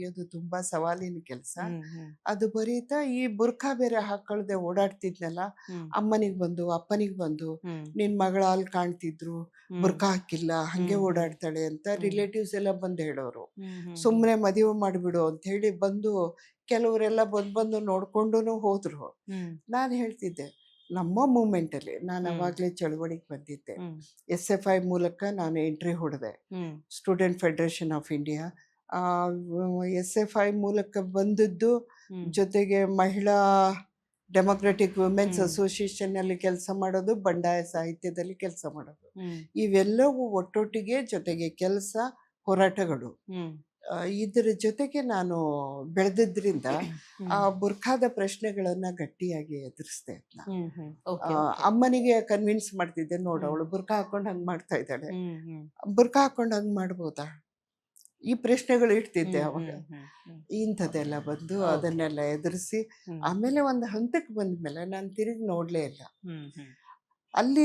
ಬರೆಯೋದು ತುಂಬಾ ಸವಾಲಿನ ಕೆಲಸ. ಹ್ಮ್ ಹ್ಮ್ ಅದು ಬರೀತಾ ಈ ಬುರ್ಖಾ ಬೇರೆ ಹಾಕೊಳ್ದೆ ಓಡಾಡ್ತಿದ್ನಲ್ಲ, ಹ್ಮ್ ಅಮ್ಮನಿಗೆ ಬಂದು ಅಪ್ಪನಿಗೆ ಬಂದು ಹ್ಮ್ ನಿನ್ ಮಗಳ ಅಲ್ಲಿ ಕಾಣ್ತಿದ್ರು, ಹ್ಮ್ ಬುರ್ಖಾ ಹಾಕಿಲ್ಲ ಹಂಗೆ ಹ್ಮ್ ಹ್ಮ್ ಓಡಾಡ್ತಾಳೆ ಅಂತ ಹ್ಮ್ ರಿಲೇಟಿವ್ಸ್ ಎಲ್ಲ ಬಂದು ಹೇಳೋರು. ಹ್ಮ್ ಹ್ಮ್ ಹ್ಮ್ ಸುಮ್ಮನೆ ಮದುವೆ ಮಾಡಿಬಿಡು ಅಂತ ಹೇಳಿ ಬಂದು ಕೆಲವರೆಲ್ಲ ಬಂದು ನೋಡ್ಕೊಂಡು ಹೋದ್ರು. ಹ್ಮ್ ನಾನು ಹೇಳ್ತಿದ್ದೆ, ನಮ್ಮ ಮೂಮೆಂಟಲ್ಲಿ ನಾನು ಹ್ಮ್ ಅವಾಗಲೇ ಚಳುವಳಿಗೆ ಬಂದಿದ್ದೆ. ಹ್ಮ್ SFI ಮೂಲಕ ನಾನು ಎಂಟ್ರಿ ಹೊಡೆದೆ, hmm student federation of India. SFI ಮೂಲಕ ಬಂದದ್ದು, ಹ್ಮ್ ಜೊತೆಗೆ ಮಹಿಳಾ ಡೆಮೊಕ್ರೆಟಿಕ್ ವುಮೆನ್ಸ್ ಹ್ಮ್ ಅಸೋಸಿಯೇಷನ್ನಲ್ಲಿ ಕೆಲಸ ಮಾಡೋದು, ಬಂಡಾಯ ಸಾಹಿತ್ಯದಲ್ಲಿ ಕೆಲಸ ಮಾಡೋದು, ಹ್ಮ್ ಇವೆಲ್ಲವೂ ಒಟ್ಟೊಟ್ಟಿಗೆ ಜೊತೆಗೆ ಕೆಲಸ, ಹೋರಾಟಗಳು. ಹ್ಮ್ ಇದರ ಜೊತೆಗೆ ನಾನು ಬೆಳೆದಿದ್ದರಿಂದ ಆ ಹ್ಮ್ ಬುರ್ಖಾದ ಪ್ರಶ್ನೆಗಳನ್ನು ಗಟ್ಟಿಯಾಗಿ ಎದುರಿಸ್ದೆ ಅದನ್ನ. ಹ್ಮ್ ಹ್ಮ್ ಓಕೆ ಓಕೆ ಅಮ್ಮನಿಗೆ ಕನ್ವಿನ್ಸ್ ಮಾಡ್ತಿದ್ದೆ, ನೋಡು ಹ್ಮ್ ಅವಳು ಬುರ್ಖಾ ಹಾಕೊಂಡು ಹಂಗೆ ಮಾಡ್ತಾ ಇದ್ದಾಳೆ, ಹ್ಮ್ ಹ್ಮ್ ಬುರ್ಖಾ ಹಾಕೊಂಡು ಹಂಗೆ ಮಾಡ್ಬೋದಾ, ಈ ಪ್ರಶ್ನೆಗಳು ಇಡ್ತಿದ್ದೆ ಹ್ಮ್ ಅವಾಗ. ಹ್ಮ್ ಹ್ಮ್ ಹ್ಮ್ ಇಂಥದ್ದೆಲ್ಲ ಬಂದು ಓಕೆ ಅದನ್ನೆಲ್ಲ ಎದುರಿಸಿ ಹ್ಮ್ ಆಮೇಲೆ ಒಂದು ಹಂತಕ್ಕೆ ಬಂದಮೇಲೆ ನಾನು ತಿರುಗಿ ನೋಡಲೇ ಇಲ್ಲ. ಹ್ಮ್ ಹ್ಮ್ ಅಲ್ಲಿ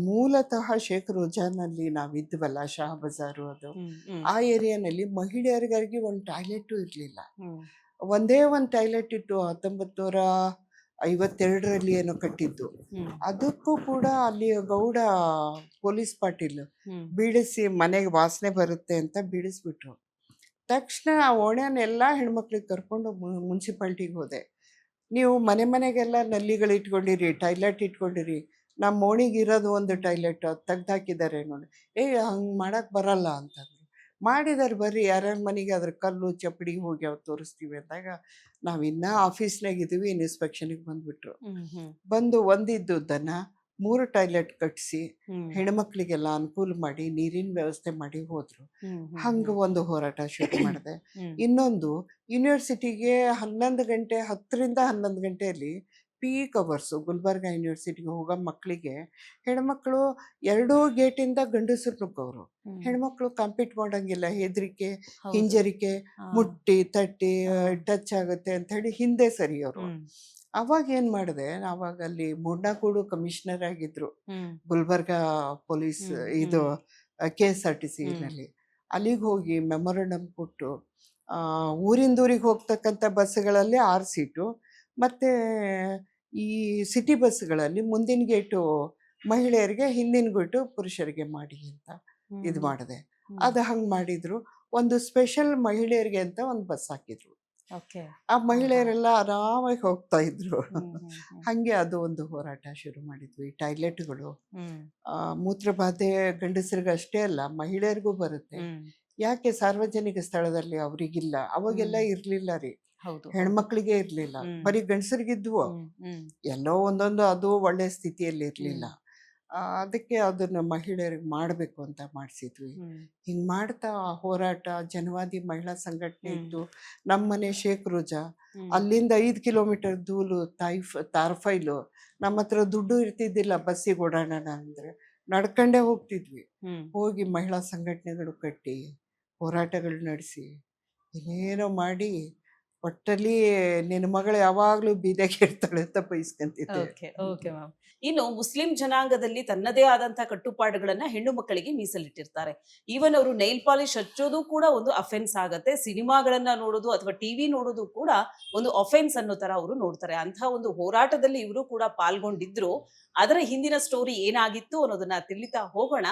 ಮೂಲತಃ ಶೇಖ್ ರುಜಾನಲ್ಲಿ ನಾವಿದ್ವಲ್ಲ, ಶಾ ಬಜಾರು ಅದು, ಹ್ಮ್ ಹ್ಮ್ ಆ ಏರಿಯಾನಲ್ಲಿ ಮಹಿಳೆಯರಿಗಾಗಿ ಒಂದು ಟಾಯ್ಲೆಟು ಇರಲಿಲ್ಲ. ಹ್ಮ್ ಒಂದೇ ಒಂದು ಟಾಯ್ಲೆಟ್ ಇಟ್ಟು 1952ರಲ್ಲಿ ಏನೋ ಕಟ್ಟಿದ್ದು. ಹ್ಮ್ ಅದಕ್ಕೂ ಕೂಡ ಅಲ್ಲಿ ಗೌಡ ಪೊಲೀಸ್ ಪಾಟೀಲ್ ಹ್ಮ್ ಬೀಳಿಸಿ, ಮನೆಗೆ ವಾಸನೆ ಬರುತ್ತೆ ಅಂತ ಬೀಳಿಸ್ಬಿಟ್ರು. ತಕ್ಷಣ ಆ ಓಣ್ಯಾನೆಲ್ಲ ಹೆಣ್ಮಕ್ಳಿಗೆ ಕರ್ಕೊಂಡು ಮುನ್ಸಿಪಾಲ್ಟಿಗೆ ಹೋದೆ. ನೀವು ಮನೆ ಮನೆಗೆಲ್ಲ ನಲ್ಲಿಗಳು ಇಟ್ಕೊಂಡಿರಿ, ಟಾಯ್ಲೆಟ್ ಇಟ್ಕೊಂಡಿರಿ, ನಮ್ಮ ಓಣಿಗೆ ಇರೋದು ಒಂದು ಟಾಯ್ಲೆಟ್, ಅದು ತೆಗ್ದಾಕಿದ್ದಾರೆ ನೋಡಿ. ಹಂಗೆ ಮಾಡಕ್ಕೆ ಬರಲ್ಲ ಅಂತಂದರು. ಮಾಡಿದಾರೆ ಬರ್ರಿ, ಯಾರ್ಯಾರ ಮನೆಗೆ ಅದ್ರ ಕಲ್ಲು ಚಪ್ಪಡಿ ಹೋಗಿ ಅವ್ರು ತೋರಿಸ್ತೀವಿ ಅಂದಾಗ, ನಾವು ಇನ್ನೂ ಆಫೀಸ್ನಾಗಿದ್ದೀವಿ, ಇನ್ಸ್ಪೆಕ್ಷನಿಗೆ ಬಂದುಬಿಟ್ರು. ಹ್ಮ್ ಹ್ಮ್ ಬಂದು ಒಂದಿದ್ದುದನ್ನು 3 ಟಾಯ್ಲೆಟ್ ಕಟ್ಟಿಸಿ ಹ್ಮ್ ಹೆಣ್ಮಕ್ಳಿಗೆಲ್ಲ ಅನುಕೂಲ ಮಾಡಿ ನೀರಿನ ವ್ಯವಸ್ಥೆ ಮಾಡಿ ಹೋದರು. ಹ್ಮ್ ಹ್ಮ್ ಹಂಗೆ ಒಂದು ಹೋರಾಟ ಶುರು ಮಾಡಿದೆ. ಹ್ಮ್ ಇನ್ನೊಂದು, ಯೂನಿವರ್ಸಿಟಿಗೆ 11 ಗಂಟೆ, 10ರಿಂದ 11 ಗಂಟೆಯಲ್ಲಿ ಪೀಕ್ ಅವರ್ಸು ಗುಲ್ಬರ್ಗ ಯೂನಿವರ್ಸಿಟಿಗೆ ಹೋಗೋ ಮಕ್ಕಳಿಗೆ, ಹೆಣ್ಮಕ್ಳು ಎರಡೂ ಗೇಟಿಂದ ಗಂಡಸರು ನುಗ್ಗೋರು, ಹ್ಮ್ ಹೆಣ್ಮಕ್ಳು ಕಾಂಪೀಟ್ ಮಾಡೋಂಗಿಲ್ಲ, ಹೆದರಿಕೆ, ಹೌದು ಹಿಂಜರಿಕೆ, ಹಾ ಮುಟ್ಟಿ ತಟ್ಟಿ ಹಾ ಟಚ್ ಆಗುತ್ತೆ ಅಂತ ಹೇಳಿ ಹಿಂದೆ ಸರಿಯೋರು. ಹ್ಮ್ ಅವಾಗ ಏನು ಮಾಡಿದೆ, ಆವಾಗ ಅಲ್ಲಿ ಮೂಡ್ನಾಕೂಡು ಕಮಿಷನರ್ ಆಗಿದ್ದರು, ಹ್ಮ್ ಗುಲ್ಬರ್ಗ ಪೊಲೀಸ್ ಹ್ಮ್ ಇದು ಹ್ಮ್ ಹ್ಮ್ KSRTCನಲ್ಲಿ. ಅಲ್ಲಿಗೆ ಹೋಗಿ ಮೆಮೊರಂಡಮ್ ಕೊಟ್ಟು, ಊರಿಂದ ಊರಿಗೆ ಹೋಗ್ತಕ್ಕಂಥ ಬಸ್ಸುಗಳಲ್ಲಿ 6 ಸೀಟು, ಮತ್ತು ಈ ಸಿಟಿ ಬಸ್ಸುಗಳಲ್ಲಿ ಮುಂದಿನ ಗೇಟು ಮಹಿಳೆಯರಿಗೆ, ಹಿಂದಿನ ಗೇಟು ಪುರುಷರಿಗೆ ಮಾಡಿ ಅಂತ ಹ್ಮ್ ಇದು ಹ್ಮ್ ಮಾಡಿದೆ. ಹ್ಮ್ ಅದು ಹಂಗೆ ಮಾಡಿದರು. ಒಂದು ಸ್ಪೆಷಲ್ ಮಹಿಳೆಯರಿಗೆ ಅಂತ ಒಂದು ಬಸ್ ಹಾಕಿದ್ರು. ಓಕೆ ಆ ಹಾ ಹಾ ಮಹಿಳೆಯರೆಲ್ಲ ಆರಾಮಾಗಿ ಹೋಗ್ತಾ ಇದ್ರು. ಹ್ಮ್ ಹ್ಮ್ ಹ್ಮ್ ಹಾಗೆ ಅದು ಒಂದು ಹೋರಾಟ ಶುರು ಮಾಡಿದ್ವಿ. ಟಾಯ್ಲೆಟ್ಗಳು, ಹ್ಮ್ ಮೂತ್ರಬಾಧೆ ಗಂಡಸರಿಗೆ ಅಷ್ಟೇ ಅಲ್ಲ, ಮಹಿಳೆಯರಿಗೂ ಬರುತ್ತೆ. ಹ್ಮ್ ಯಾಕೆ ಸಾರ್ವಜನಿಕ ಸ್ಥಳದಲ್ಲಿ ಅವರಿಗಿಲ್ಲ? ಅವಾಗೆಲ್ಲ ಹ್ಮ್ ಇರಲಿಲ್ಲ ರೀ, ಹೌದು ಹೌದು ಹೆಣ್ಮಕ್ಳಿಗೆ ಇರಲಿಲ್ಲ, ಹ್ಮ್ ಬರೀ ಗಂಡಸರಿಗಿದ್ವು. ಹ್ಮ್ ಹ್ಮ್ ಎಲ್ಲೋ ಒಂದೊಂದು ಅದು ಒಳ್ಳೆ ಸ್ಥಿತಿಯಲ್ಲಿ ಇರಲಿಲ್ಲ. ಹ್ಮ್ ಅದಕ್ಕೆ ಅದನ್ನು ಮಹಿಳೆಯರಿಗೆ ಮಾಡಬೇಕು ಅಂತ ಮಾಡಿಸಿದ್ವಿ. ಹ್ಮ್ ಹಿಂಗೆ ಮಾಡ್ತಾ ಹೋರಾಟ, ಜನವಾದಿ ಮಹಿಳಾ ಸಂಘಟನೆ ಹ್ಮ್ ಇತ್ತು. ನಮ್ಮನೆ ಶೇಖ್ ರುಜಾ, ಹ್ಮ್ ಅಲ್ಲಿಂದ 5 ಕಿಲೋಮೀಟರ್ ದೂಲು ತಾರ್ಫೈಲು. ನಮ್ಮ ಹತ್ರ ದುಡ್ಡು ಇರ್ತಿದ್ದಿಲ್ಲ ಬಸ್ಸಿಗೆ ಓಡಾಡೋಣ ಅಂದರೆ, ನಡ್ಕೊಂಡೇ ಹೋಗ್ತಿದ್ವಿ. ಹ್ಮ್ ಹೋಗಿ ಮಹಿಳಾ ಸಂಘಟನೆಗಳು ಕಟ್ಟಿ, ಹೋರಾಟಗಳು ನಡೆಸಿ, ಏನೇನೋ ಮಾಡಿ, ಒಟ್ಟಲ್ಲಿ ನಿನ್ನ ಮಗಳು ಯಾವಾಗಲೂ ಬೀದಿಗೆ ಇರ್ತಾಳೆ ಅಂತ ಬೈಸ್ಕೊಂತಿದ್ದೆ. Okay okay ma'am. ಇನ್ನು ಮುಸ್ಲಿಂ ಜನಾಂಗದಲ್ಲಿ ತನ್ನದೇ ಆದಂತಹ ಕಟ್ಟುಪಾಡುಗಳನ್ನ ಹೆಣ್ಣು ಮಕ್ಕಳಿಗೆ ಮೀಸಲಿಟ್ಟಿರ್ತಾರೆ. ಈವನ್ ಅವರು ನೈಲ್ ಪಾಲಿಶ್ ಹಚ್ಚೋದು ಕೂಡ ಒಂದು ಅಫೆನ್ಸ್ ಆಗತ್ತೆ. ಸಿನಿಮಾಗಳನ್ನ ನೋಡೋದು ಅಥವಾ ಟಿವಿ ನೋಡೋದು ಕೂಡ ಒಂದು ಅಫೆನ್ಸ್ ಅನ್ನೋ ತರ ಅವರು ನೋಡ್ತಾರೆ. ಅಂತ ಒಂದು ಹೋರಾಟದಲ್ಲಿ ಇವರು ಕೂಡ ಪಾಲ್ಗೊಂಡಿದ್ರು. ಅದರ ಹಿಂದಿನ ಸ್ಟೋರಿ ಏನಾಗಿತ್ತು ಅನ್ನೋದನ್ನ ತಿಳಿತಾ ಹೋಗೋಣ.